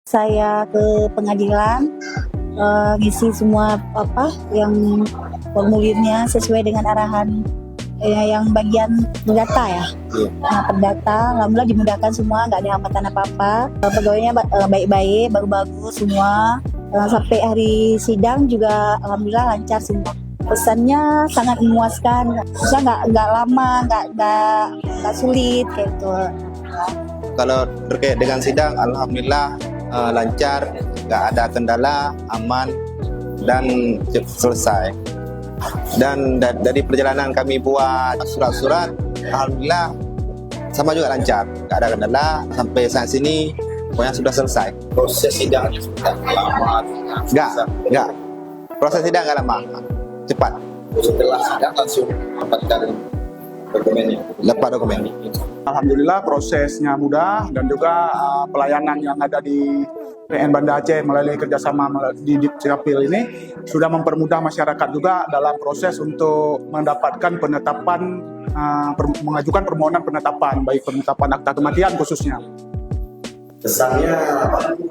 Saya ke pengadilan, ngisi semua yang formulirnya sesuai dengan arahan yang bagian perdata ya. Nah, perdata, alhamdulillah dimudahkan semua, nggak ada hambatan apa-apa. Pegawainya baik-baik, bagus semua. Sampai hari sidang juga alhamdulillah lancar semua. Pesannya sangat memuaskan, nggak lama, nggak sulit kayak gitu. Kalau terkait dengan sidang, alhamdulillah lancar, nggak ada kendala, aman, dan selesai. Dan dari perjalanan kami buat surat-surat, alhamdulillah sama juga lancar, nggak ada kendala sampai saat sini, pokoknya sudah selesai. Proses sidangnya sudah lama? Nggak. Proses sidang nggak lama, cepat. Setelah sidang langsung dapatkan dokumennya? Dapat dokumen. Alhamdulillah prosesnya mudah dan juga pelayanan yang ada di PN Banda Aceh melalui kerjasama di Dukcapil ini sudah mempermudah masyarakat juga dalam proses untuk mendapatkan penetapan, mengajukan permohonan penetapan, baik penetapan akta kematian khususnya. Kesannya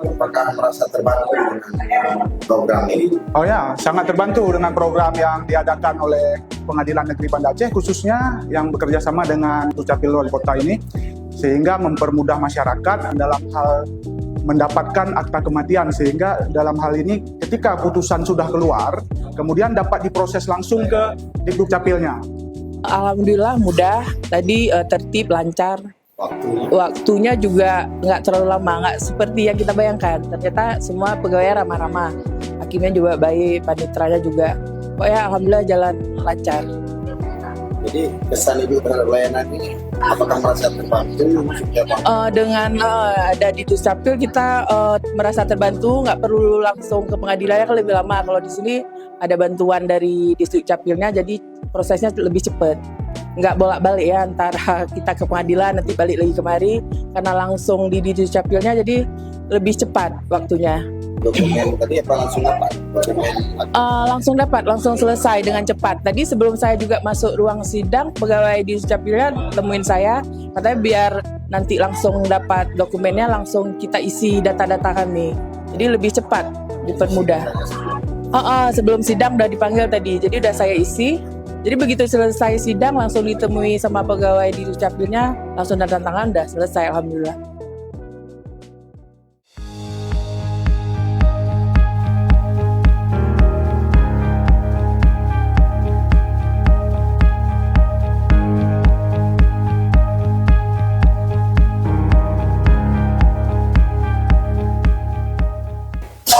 apakah merasa terbantu dengan program ini? Oh ya, sangat terbantu dengan program yang diadakan oleh Pengadilan Negeri Banda Aceh khususnya yang bekerja sama dengan Dukcapil Wali Kota ini, sehingga mempermudah masyarakat dalam hal mendapatkan akta kematian, sehingga dalam hal ini ketika putusan sudah keluar kemudian dapat diproses langsung ke Dukcapilnya. Alhamdulillah mudah, tadi tertib, lancar. Waktunya juga nggak terlalu lama, nggak seperti yang kita bayangkan. Ternyata semua pegawai ramah-ramah, hakimnya juga baik, panitranya juga. Pokoknya alhamdulillah jalan lancar. Jadi kesan Ibu terhadap layanan ini, apakah merasa terbantu? Dengan ada di Dukcapil kita merasa terbantu, nggak perlu langsung ke pengadilannya kan lebih lama. Kalau di sini ada bantuan dari Dukcapilnya, jadi prosesnya lebih cepat. Nggak bolak-balik ya antara kita ke pengadilan nanti balik lagi kemari, karena langsung di Dukcapilnya jadi lebih cepat waktunya. Dokumen tadi apa langsung dapat? Langsung dapat, langsung selesai dengan cepat. Tadi sebelum saya juga masuk ruang sidang, pegawai di Dukcapilnya temuin saya, katanya biar nanti langsung dapat dokumennya, langsung kita isi data-data kami. Jadi lebih cepat, dipermudah. Sebelum sidang udah dipanggil tadi, jadi udah saya isi. Jadi begitu selesai sidang langsung ditemui sama pegawai di Dukcapilnya, langsung tanda tangan, udah selesai alhamdulillah.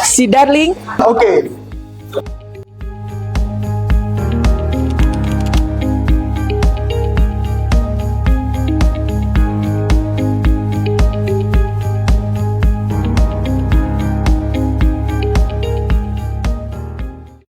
Si Darling. Oke,